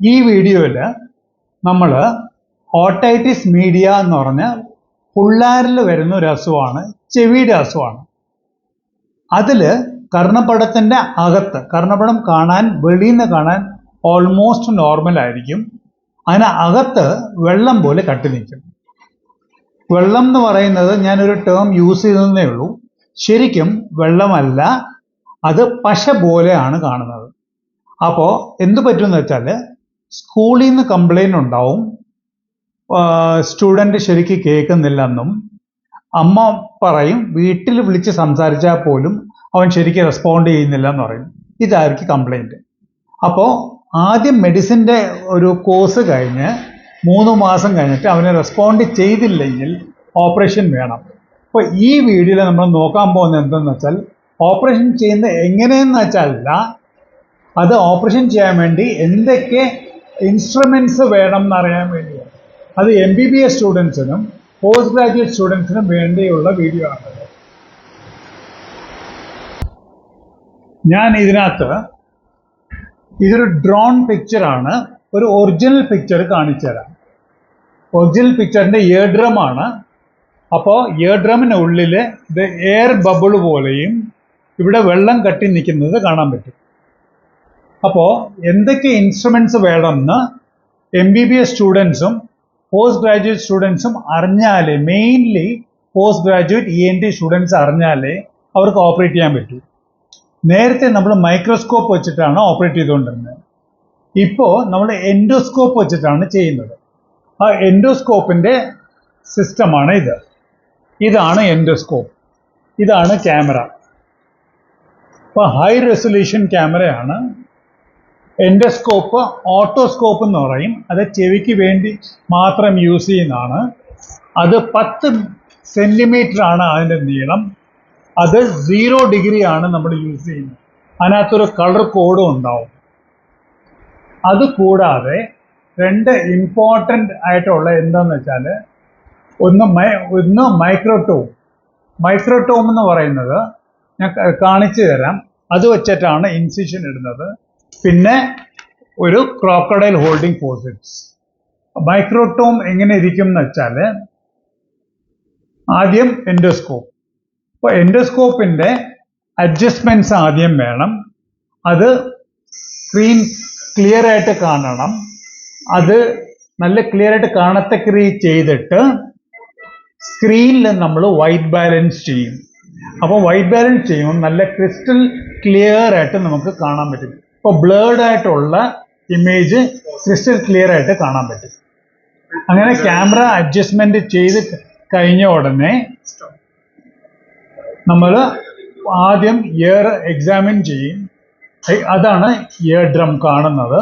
ഈ വീഡിയോയിൽ നമ്മൾ ഓട്ടൈറ്റിസ് മീഡിയ എന്ന് പറഞ്ഞ പിള്ളേരിൽ വരുന്ന ഒരു അസുഖമാണ്, ചെവിയുടെ അസുഖമാണ്. അതിൽ കർണപടത്തിൻ്റെ അകത്ത്, കർണപടം കാണാൻ വെളിയിൽ നിന്ന് കാണാൻ ഓൾമോസ്റ്റ് നോർമൽ ആയിരിക്കും, അതിന് അകത്ത് വെള്ളം പോലെ കട്ടി നിൽക്കും. വെള്ളം എന്ന് പറയുന്നത് ഞാനൊരു ടേം യൂസ് ചെയ്തതേ ഉള്ളൂ, ശരിക്കും വെള്ളമല്ല, അത് പശ പോലെയാണ് കാണുന്നത്. അപ്പോൾ എന്ത് പറ്റുമെന്ന് വെച്ചാൽ സ്കൂളിൽ നിന്ന് കംപ്ലൈൻറ്റ് ഉണ്ടാവും, സ്റ്റുഡൻറ്റ് ശരിക്കും കേൾക്കുന്നില്ലെന്നും അമ്മ പറയും, വീട്ടിൽ വിളിച്ച് സംസാരിച്ചാൽ പോലും അവൻ ശരിക്കും റെസ്പോണ്ട് ചെയ്യുന്നില്ല എന്ന് പറയും. ഇതായിരിക്കും കംപ്ലൈൻറ്റ്. അപ്പോൾ ആദ്യം മെഡിസിൻ്റെ ഒരു കോഴ്സ് കഴിഞ്ഞ് 3 മാസം കഴിഞ്ഞിട്ട് അവന് റെസ്പോണ്ട് ചെയ്തില്ലെങ്കിൽ ഓപ്പറേഷൻ വേണം. അപ്പോൾ ഈ വീഡിയോയിൽ നമ്മൾ നോക്കാൻ പോകുന്നത് എന്തെന്ന് വെച്ചാൽ, ഓപ്പറേഷൻ ചെയ്യുന്നത് എങ്ങനെയെന്ന് വെച്ചാലല്ല, അത് ഓപ്പറേഷൻ ചെയ്യാൻ വേണ്ടി എന്തൊക്കെ ഇൻസ്ട്രുമെൻറ്റ്സ് വേണം എന്നറിയാൻ വേണ്ടിയാണ്. അത് MBBS സ്റ്റുഡൻസിനും പോസ്റ്റ് ഗ്രാജുവേറ്റ് സ്റ്റുഡൻസിനും വേണ്ടിയുള്ള വീഡിയോ ആണ്. ഞാൻ ഇതിനകത്ത് ഇതൊരു ഡ്രോൺ പിക്ചറാണ്, ഒരു ഒറിജിനൽ പിക്ചർ കാണിച്ചു തരാം. ഒറിജിനൽ പിക്ചറിൻ്റെ ഇയർ ഡ്രം ആണ്. അപ്പോൾ ഇയർ ഡ്രമിനുള്ളിൽ ഇത് എയർ ബബിൾ പോലെയും ഇവിടെ വെള്ളം കട്ടി നിൽക്കുന്നത് കാണാൻ പറ്റും. അപ്പോൾ എന്തൊക്കെ ഇൻസ്ട്രുമെൻറ്റ്സ് വേണമെന്ന് MBBS സ്റ്റുഡൻസും പോസ്റ്റ് ഗ്രാജുവേറ്റ് സ്റ്റുഡൻസും അറിഞ്ഞാലേ, mainly post graduate ENT students അറിഞ്ഞാലേ അവർക്ക് ഓപ്പറേറ്റ് ചെയ്യാൻ പറ്റൂ. നേരത്തെ നമ്മൾ മൈക്രോസ്കോപ്പ് വെച്ചിട്ടാണ് ഓപ്പറേറ്റ് ചെയ്തുകൊണ്ടിരുന്നത്. ഇപ്പോൾ നമ്മൾ എൻഡോസ്കോപ്പ് വെച്ചിട്ടാണ് ചെയ്യുന്നത്. ആ എൻഡോസ്കോപ്പിൻ്റെ സിസ്റ്റമാണ് ഇത്. ഇതാണ് എൻഡോസ്കോപ്പ്, ഇതാണ് ക്യാമറ. ഇപ്പോൾ ഹൈ റെസൊല്യൂഷൻ ക്യാമറയാണ്. എൻഡോസ്കോപ്പ് ഓട്ടോസ്കോപ്പ് എന്ന് പറയും, അത് ചെവിക്ക് വേണ്ടി മാത്രം യൂസ് ചെയ്യുന്നതാണ്. അത് 10 സെൻറ്റിമീറ്റർ ആണ് അതിൻ്റെ നീളം. അത് 0 ഡിഗ്രി ആണ് നമ്മൾ യൂസ് ചെയ്യുന്നത്. അതിനകത്തൊരു കളർ കോഡും ഉണ്ടാവും. അതുകൂടാതെ 2 ഇമ്പോർട്ടൻ്റ് ആയിട്ടുള്ള എന്താണെന്ന് വെച്ചാൽ, ഒന്ന് മൈക്രോടോം. മൈക്രോടോം എന്ന് പറയുന്നത് ഞാൻ കാണിച്ചു തരാം. അത് വെച്ചിട്ടാണ് ഇൻസിഷൻ ഇടുന്നത്. പിന്നെ ഒരു ക്രോക്കഡൈൽ ഹോൾഡിംഗ് ഫോർസെപ്സ്. മൈക്രോടോം എങ്ങനെ ഇരിക്കും എന്ന് വെച്ചാൽ, ആദ്യം എൻഡോസ്കോപ്പ്. അപ്പോൾ എൻഡോസ്കോപ്പിൻ്റെ അഡ്ജസ്റ്റ്മെൻറ്റ്സ് ആദ്യം വേണം. അത് സ്ക്രീൻ ക്ലിയർ ആയിട്ട് കാണണം. അത് നല്ല ക്ലിയർ ആയിട്ട് കാണത്തക്ക ചെയ്തിട്ട് സ്ക്രീനിൽ നമ്മൾ വൈറ്റ് ബാലൻസ് ചെയ്യും. അപ്പോൾ വൈറ്റ് ബാലൻസ് ചെയ്യുമ്പോൾ നല്ല ക്രിസ്റ്റൽ ക്ലിയർ ആയിട്ട് നമുക്ക് കാണാൻ പറ്റും. ഇപ്പോൾ ബ്ലേർഡ് ആയിട്ടുള്ള ഇമേജ് ക്രിസ്റ്റൽ ക്ലിയർ ആയിട്ട് കാണാൻ പറ്റും. അങ്ങനെ ക്യാമറ അഡ്ജസ്റ്റ്മെൻറ്റ് ചെയ്ത് കഴിഞ്ഞ ഉടനെ നമ്മൾ ആദ്യം ഇയർ എക്സാമിൻ ചെയ്യും. അതാണ് ഇയർ ഡ്രം കാണുന്നത്.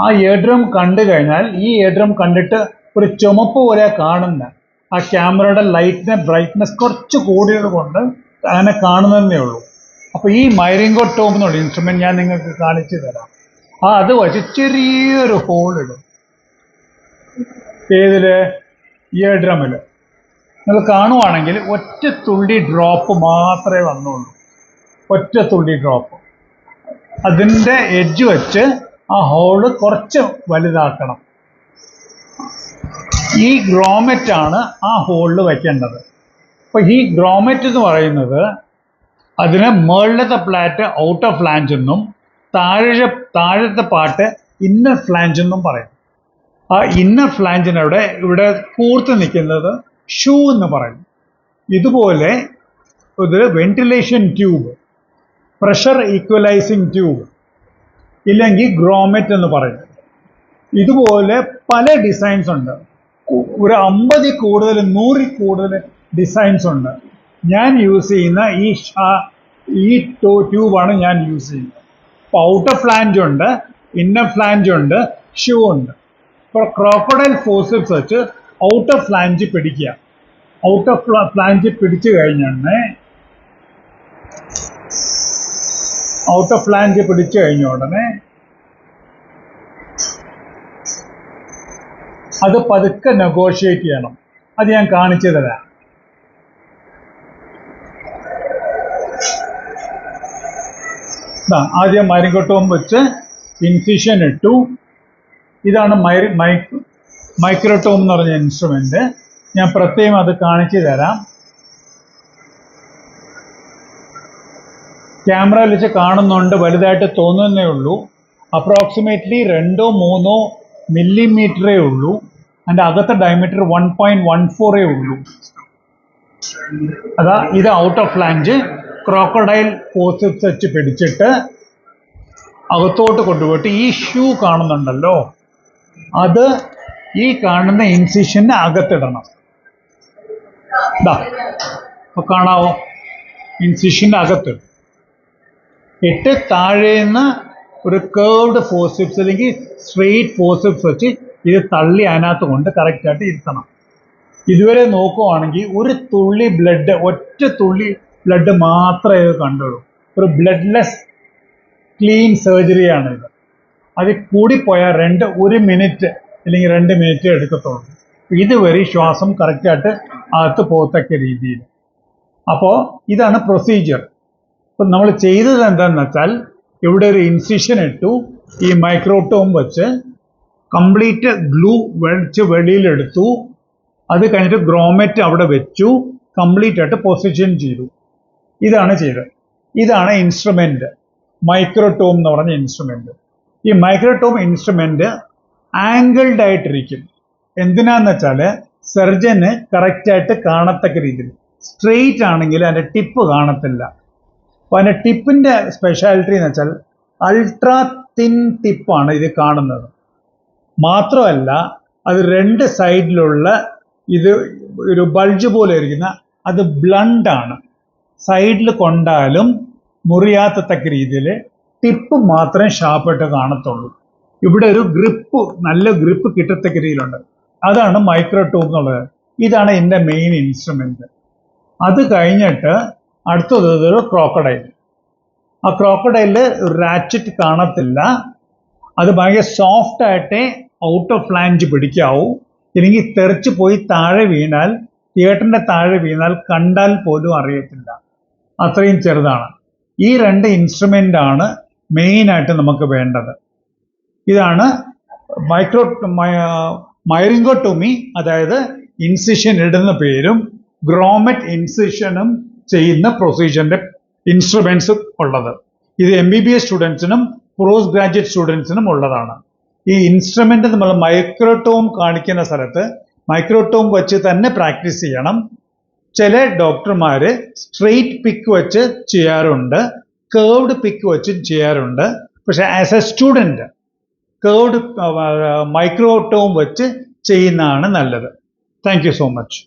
ആ ഇയർ ഡ്രം കണ്ടു കഴിഞ്ഞാൽ, ഈ ഇയർ ഡ്രം കണ്ടിട്ട് ഒരു ചുമപ്പ് പോലെ കാണുന്ന ആ ക്യാമറയുടെ ലൈറ്റിനെ ബ്രൈറ്റ്നെസ് കുറച്ച് കൂടിയത് കൊണ്ട് അങ്ങനെ കാണുന്നതേ ഉള്ളൂ. അപ്പോൾ ഈ മൈറിംഗോടോം എന്നുള്ള ഇൻസ്ട്രുമെൻറ്റ് ഞാൻ നിങ്ങൾക്ക് കാണിച്ചു തരാം. അത് വെച്ച് ചെറിയൊരു ഹോൾ ഇടും. ഏതിൽ? ഇയർ ഡ്രമ്മിൽ. നിങ്ങൾ കാണുവാണെങ്കിൽ ഒറ്റ തുള്ളി ഡ്രോപ്പ് മാത്രമേ വന്നുള്ളൂ, ഒറ്റ തുള്ളി ഡ്രോപ്പ്. അതിൻ്റെ എഡ്ജ് വെച്ച് ആ ഹോള് കുറച്ച് വലുതാക്കണം. ഈ ഗ്രോമെറ്റാണ് ആ ഹോളിൽ വയ്ക്കേണ്ടത്. അപ്പോൾ ഈ ഗ്രോമെറ്റ് എന്ന് പറയുന്നത്, അതിന് മുകളിലത്തെ പ്ലാറ്റ് ഔട്ടർ ഫ്ലാഞ്ച് എന്നും താഴത്തെ പാർട്ട് ഇന്നർ ഫ്ലാഞ്ച് എന്നും പറയും. ആ ഇന്നർ ഫ്ലാഞ്ചിനവിടെ ഇവിടെ കൂർത്ത് നിൽക്കുന്നത് ഷൂ എന്ന് പറയും. ഇതുപോലെ ഒരു ventilation tube, pressure equalising tube, ഇല്ലെങ്കിൽ ഗ്രോമെറ്റ് എന്ന് പറയും. ഇതുപോലെ പല ഡിസൈൻസ് ഉണ്ട്. ഒരു 50 കൂടുതൽ 100 കൂടുതൽ ഡിസൈൻസ് ഉണ്ട്. ഞാൻ യൂസ് ചെയ്യുന്ന ഈ ട്യൂബാണ് ഞാൻ യൂസ് ചെയ്യുന്നത്. അപ്പോൾ ഔട്ടർ ഫ്ലാഞ്ച് ഉണ്ട്, ഇന്നർ ഫ്ലാഞ്ച് ഉണ്ട്, ഷൂ ഉണ്ട്. ഇപ്പോൾ ക്രോക്കഡൈൽ ഫോർസെപ്സ് വെച്ച് ഔട്ടർ ഫ്ലാഞ്ച് പിടിക്കുക. ഔട്ടർ ഫ്ലാഞ്ച് പിടിച്ചു കഴിഞ്ഞാൽ ഉടനെ അത് പതുക്കെ നെഗോഷിയേറ്റ് ചെയ്യണം. അത് ഞാൻ കാണിച്ചു തരാം. ആദ്യം മൈറിംഗോടോം വെച്ച് ഇൻസിഷൻ ഇട്ടു. ഇതാണ് മൈക്രോടോം എന്ന് പറഞ്ഞ ഇൻസ്ട്രുമെന്റ്. ഞാൻ പ്രത്യേകം അത് കാണിച്ചു തരാം. ക്യാമറയിൽ വെച്ച് കാണുന്നുണ്ട്, വലുതായിട്ട് തോന്നുന്നേ ഉള്ളൂ. അപ്രോക്സിമേറ്റ്ലി 2-3 മില്ലിമീറ്ററേ ഉള്ളൂ. അതിൻ്റെ അകത്തെ ഡയമീറ്റർ 1.14 ഉള്ളൂ. അതാ ഇത് out of flange. Crocodile forceps വെച്ച് പിടിച്ചിട്ട് അകത്തോട്ട് കൊണ്ടുപോയിട്ട് ഈ ഷൂ കാണുന്നുണ്ടല്ലോ, അത് ഈ കാണുന്ന ഇൻസിഷന് അകത്തിടണം. ഇതാ ഇപ്പൊ കാണാവോ, ഇൻസിഷന്റെ അകത്തിടും. ഇട്ട് താഴേന്ന് ഒരു കേർവ്ഡ് ഫോർസെപ്സ് അല്ലെങ്കിൽ സ്ട്രെയിറ്റ് ഫോർസെപ്സ് വെച്ച് ഇത് തള്ളി അതിനകത്ത് കൊണ്ട് കറക്റ്റായിട്ട് ഇരുത്തണം. ഇതുവരെ നോക്കുവാണെങ്കിൽ ഒരു തുള്ളി ബ്ലഡ്, ഒറ്റ തുള്ളി ബ്ലഡ് മാത്രമേ ഇത് കണ്ടുള്ളൂ. ഒരു ബ്ലഡ്ലെസ് ക്ലീൻ സർജറിയാണ് ഇത്. അത് കൂടിപ്പോയാൽ 1 മിനിറ്റ് അല്ലെങ്കിൽ 2 മിനിറ്റ് എടുക്കത്തുള്ളൂ. ഇതുവരെ ശ്വാസം കറക്റ്റായിട്ട് അകത്ത് പോകത്തക്ക രീതിയിൽ. അപ്പോൾ ഇതാണ് പ്രൊസീജിയർ. ഇപ്പം നമ്മൾ ചെയ്തത് എന്താണെന്ന് വെച്ചാൽ, ഇവിടെ ഒരു ഇൻസിഷൻ ഇട്ടു, ഈ മൈക്രോടോം വെച്ച് കംപ്ലീറ്റ് ഗ്ലൂ വെച്ച് വെളിയിലെടുത്തു. അത് കഴിഞ്ഞിട്ട് ഗ്രോമെറ്റ് അവിടെ വെച്ചു, കംപ്ലീറ്റ് ആയിട്ട് പൊസിഷൻ ചെയ്തു. ഇതാണ് ചെയ്തത്. ഇതാണ് ഇൻസ്ട്രുമെന്റ്, മൈക്രോടോം എന്ന് പറഞ്ഞ ഇൻസ്ട്രുമെന്റ്. ഈ മൈക്രോടോം ഇൻസ്ട്രുമെന്റ് ആംഗിൾഡ് ആയിട്ടിരിക്കും. എന്തിനാന്ന് വെച്ചാൽ സർജന് കറക്റ്റായിട്ട് കാണത്തക്ക രീതിയിൽ. സ്ട്രെയിറ്റ് ആണെങ്കിൽ അതിൻ്റെ ടിപ്പ് കാണത്തില്ല. അപ്പോൾ അതിൻ്റെ ടിപ്പിൻ്റെ സ്പെഷ്യാലിറ്റി എന്ന് വെച്ചാൽ അൾട്രാ തിൻ ടിപ്പാണ് ഇത് കാണുന്നത്. മാത്രമല്ല അത് 2 സൈഡിലുള്ള ഇത് ഒരു ബൾജ് പോലെ ഇരിക്കുന്ന അത് ബ്ലണ്ടാണ്. സൈഡിൽ കൊണ്ടാലും മുറിയാത്തക്ക രീതിയിൽ ടിപ്പ് മാത്രമേ ഷാർപ്പായിട്ട് കാണത്തുള്ളൂ. ഇവിടെ ഒരു ഗ്രിപ്പ്, നല്ല ഗ്രിപ്പ് കിട്ടത്തക്ക രീതിയിലുണ്ട്. അതാണ് മൈക്രോടോം എന്നുള്ളത്. ഇതാണ് എൻ്റെ മെയിൻ ഇൻസ്ട്രുമെന്റ്. അത് കഴിഞ്ഞിട്ട് അടുത്തത് ഒരു ക്രോക്കഡൈൽ. ആ ക്രോക്കഡൈലിൽ റാച്ചറ്റ് കാണത്തില്ല. അത് ഭയങ്കര സോഫ്റ്റ് ആയിട്ടേ ഔട്ട് ഓഫ് ഫ്ലാഞ്ച് പിടിക്കാവൂ. ഇല്ലെങ്കിൽ തെറിച്ച് പോയി താഴെ വീണാൽ, തിയേറ്ററിൻ്റെ താഴെ വീണാൽ കണ്ടാൽ പോലും അറിയത്തില്ല, അത്രയും ചെറുതാണ്. ഈ 2 ഇൻസ്ട്രുമെൻ്റ് ആണ് മെയിനായിട്ട് നമുക്ക് വേണ്ടത്. ഇതാണ് മൈറിംഗോട്ടോമി, അതായത് ഇൻസിഷൻ ഇടുന്ന പേരും ഗ്രോമെറ്റ് ഇൻസിഷനും ചെയ്യുന്ന പ്രൊസീജിയറിന്റെ ഇൻസ്ട്രുമെന്റ്സ് ഉള്ളത്. ഇത് MBBS സ്റ്റുഡൻസിനും പോസ്റ്റ് ഗ്രാജുവേറ്റ് സ്റ്റുഡൻസിനും ഉള്ളതാണ്. ഈ ഇൻസ്ട്രുമെന്റ് നമ്മൾ മൈക്രോടോം കാണിക്കുന്ന സ്ഥലത്ത് മൈക്രോടോം വെച്ച് തന്നെ പ്രാക്ടീസ് ചെയ്യണം. ചില ഡോക്ടർമാർ സ്ട്രെയിറ്റ് പിക്ക് വെച്ച് ചെയ്യാറുണ്ട്, കേർവ്ഡ് പിക്ക് വെച്ച് ചെയ്യാറുണ്ട്. പക്ഷെ as A student curved microtome വെച്ച് ചെയ്യുന്നതാണ് നല്ലത്. Thank you so much.